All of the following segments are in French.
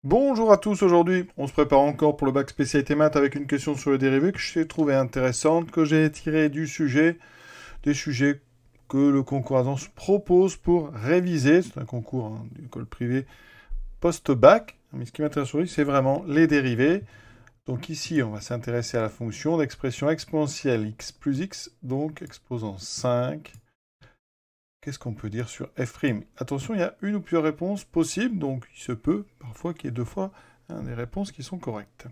Bonjour à tous, aujourd'hui on se prépare encore pour le bac spécialité maths avec une question sur les dérivés que j'ai trouvée intéressante, que j'ai tirée du sujet, des sujets que le concours Advance propose pour réviser. C'est un concours d'école privée post-bac, mais ce qui m'intéresse aujourd'hui c'est vraiment les dérivés. Donc ici on va s'intéresser à la fonction d'expression exponentielle x plus x, donc exposant 5. Qu'est-ce qu'on peut dire sur f'? Attention, il y a une ou plusieurs réponses possibles, donc il se peut parfois qu'il y ait deux fois des réponses qui sont correctes.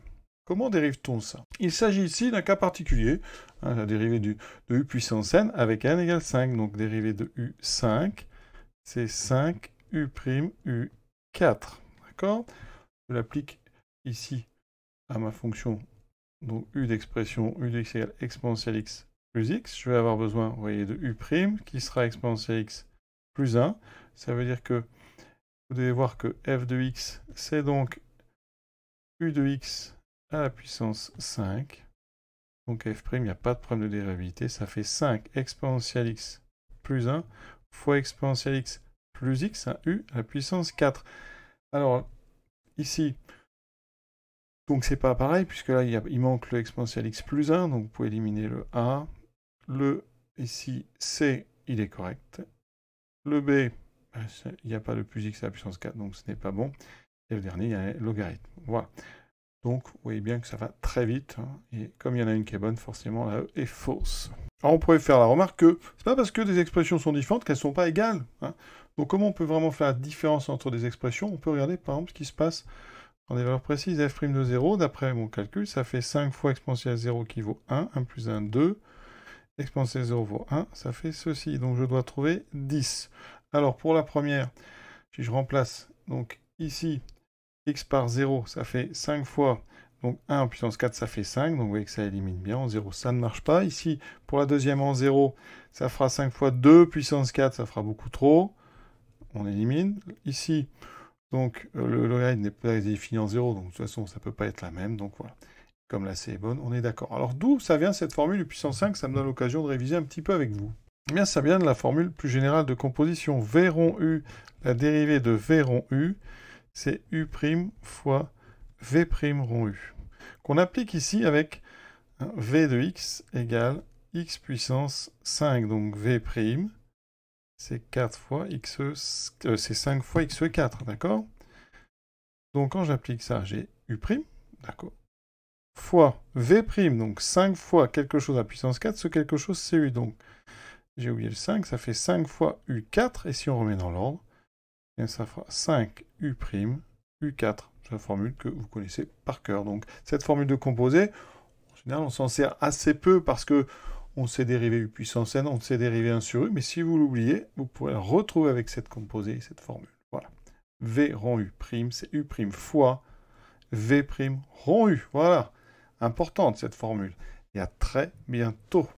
Comment dérive-t-on ça? Il s'agit ici d'un cas particulier, la dérivée de u puissance n avec n égale 5. Donc dérivée de u5, c'est 5 u' u4. D'accord? Je l'applique ici à ma fonction, donc u d'expression u de x égale exponentielle x plus x. Je vais avoir besoin, vous voyez, de u' qui sera exponentielle x plus 1. Ça veut dire que vous devez voir que f de x, c'est donc u de x à la puissance 5. Donc f', il n'y a pas de problème de dérivabilité. Ça fait 5 exponentielle x plus 1 fois exponentielle x plus x, un u à la puissance 4. Alors, ici, donc c'est pas pareil, puisque là, il manque le exponentielle x plus 1, donc vous pouvez éliminer le a. Le, ici, c, il est correct. Le b, il n'y a pas de plus x à la puissance 4, donc ce n'est pas bon. Et le dernier, il y a un logarithme. Voilà. Donc, vous voyez bien que ça va très vite. Et comme il y en a une qui est bonne, forcément, la E est fausse. Alors, on pourrait faire la remarque que c'est pas parce que des expressions sont différentes qu'elles ne sont pas égales. Donc, comment on peut vraiment faire la différence entre des expressions? On peut regarder, par exemple, ce qui se passe dans des valeurs précises. F' de 0, d'après mon calcul, ça fait 5 fois exponentielle 0 qui vaut 1. 1 plus 1, 2. Exponentielle 0 vaut 1. Ça fait ceci. Donc, je dois trouver 10. Alors, pour la première, si je remplace, donc ici, x par 0, ça fait 5 fois, donc 1 en puissance 4, ça fait 5, donc vous voyez que ça élimine bien, en 0, ça ne marche pas. Ici, pour la deuxième en 0, ça fera 5 fois 2 puissance 4, ça fera beaucoup trop, on élimine. Ici, donc le logarithme n'est pas défini en 0, donc de toute façon, ça ne peut pas être la même, donc voilà. Comme la C est bonne, on est d'accord. Alors d'où ça vient cette formule du puissance 5? Ça me donne l'occasion de réviser un petit peu avec vous. Eh bien, ça vient de la formule plus générale de composition. V rond U, la dérivée de V rond U, c'est U' fois V' rond U, qu'on applique ici avec V de x égale x puissance 5. Donc V', c'est 4 fois x, c'est 5 fois x4, d'accord? Donc quand j'applique ça, j'ai U', d'accord, fois V', donc 5 fois quelque chose à puissance 4, ce quelque chose c'est U. Donc j'ai oublié le 5, ça fait 5 fois U4, et si on remet dans l'ordre, ça fera 5 U', U4. C'est la formule que vous connaissez par cœur. Donc cette formule de composé, en général, on s'en sert assez peu parce que on sait dériver U puissance n, on sait dériver 1 sur U, mais si vous l'oubliez, vous pourrez la retrouver avec cette composée, cette formule. Voilà. V rond U', c'est U' fois V' rond U. Voilà. Importante cette formule. Et à très bientôt.